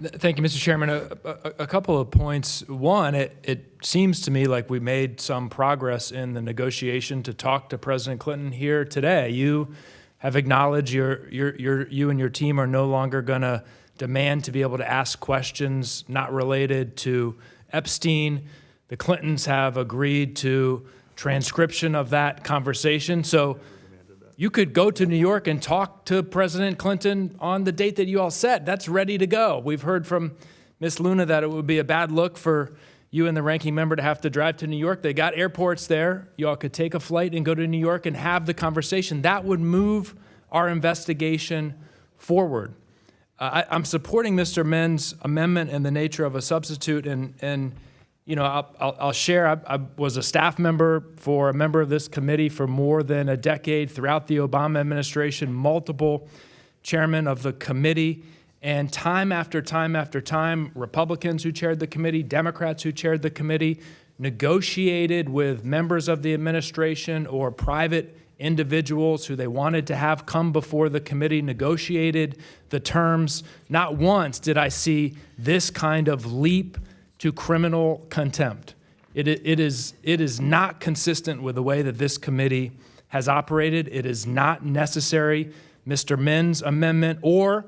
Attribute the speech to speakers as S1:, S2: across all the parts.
S1: Thank you, Mr. Chairman. A couple of points. One, it seems to me like we made some progress in the negotiation to talk to President Clinton here today. You have acknowledged you and your team are no longer going to demand to be able to ask questions not related to Epstein. The Clintons have agreed to transcription of that conversation. So you could go to New York and talk to President Clinton on the date that you all set. That's ready to go. We've heard from Ms. Luna that it would be a bad look for you and the ranking member to have to drive to New York. They got airports there. You all could take a flight and go to New York and have the conversation. That would move our investigation forward. I'm supporting Mr. Men's amendment in the nature of a substitute, and you know, I'll share. I was a staff member for a member of this committee for more than a decade throughout the Obama administration, multiple chairmen of the committee, and time after time after time, Republicans who chaired the committee, Democrats who chaired the committee, negotiated with members of the administration or private individuals who they wanted to have come before the committee, negotiated the terms. Not once did I see this kind of leap to criminal contempt. It is not consistent with the way that this committee has operated. It is not necessary. Mr. Men's amendment, or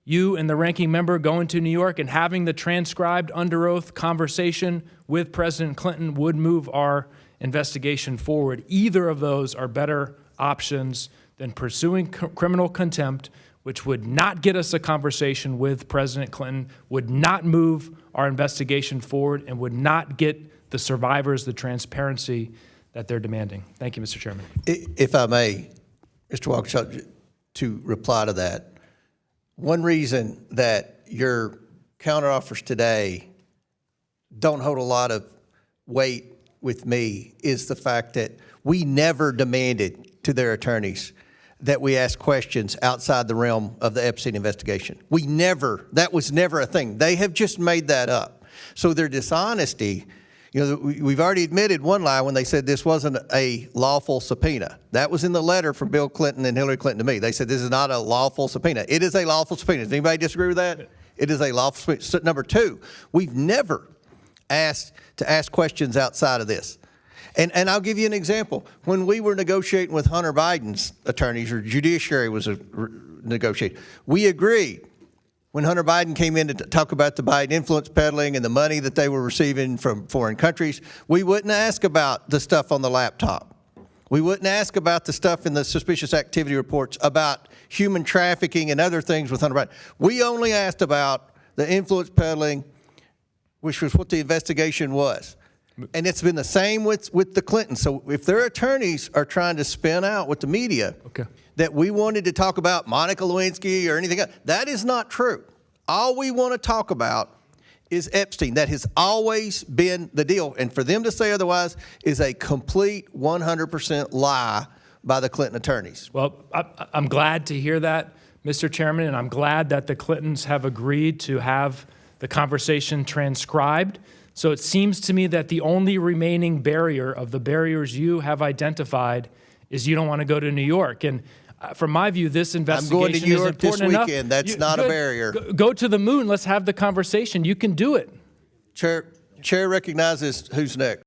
S1: you and the ranking member going to New York and having the transcribed under oath conversation with President Clinton would move our investigation forward. Either of those are better options than pursuing criminal contempt, which would not get us a conversation with President Clinton, would not move our investigation forward, and would not get the survivors the transparency that they're demanding. Thank you, Mr. Chairman.
S2: If I may, Mr. Walkinshaw, to reply to that, one reason that your counteroffers today don't hold a lot of weight with me is the fact that we never demanded to their attorneys that we ask questions outside the realm of the Epstein investigation. That was never a thing. They have just made that up. So their dishonesty, you know, we've already admitted one lie when they said this wasn't a lawful subpoena. That was in the letter from Bill Clinton and Hillary Clinton to me. They said this is not a lawful subpoena. It is a lawful subpoena. Does anybody disagree with that? It is a lawful subpoena. So, number two, we've never asked to ask questions outside of this. And I'll give you an example. When we were negotiating with Hunter Biden's attorneys, or judiciary was negotiating, we agreed when Hunter Biden came in to talk about the Biden influence peddling and the money that they were receiving from foreign countries, we wouldn't ask about the stuff on the laptop. We wouldn't ask about the stuff in the suspicious activity reports about human trafficking and other things with Hunter Biden. We only asked about the influence peddling, which was what the investigation was. And it's been the same with the Clintons. So if their attorneys are trying to spin out with the media that we wanted to talk about Monica Lewinsky or anything else, that is not true. All we want to talk about is Epstein. That has always been the deal. And for them to say otherwise is a complete 100% lie by the Clinton attorneys.
S1: Well, I'm glad to hear that, Mr. Chairman, and I'm glad that the Clintons have agreed to have the conversation transcribed. So it seems to me that the only remaining barrier of the barriers you have identified is you don't want to go to New York. And from my view, this investigation
S2: I'm going to New York
S1: is important
S2: this
S1: enough.
S2: weekend. That's not a barrier.
S1: Go to the moon. Let's have the conversation. You can do it.
S2: Chair recognizes who's next.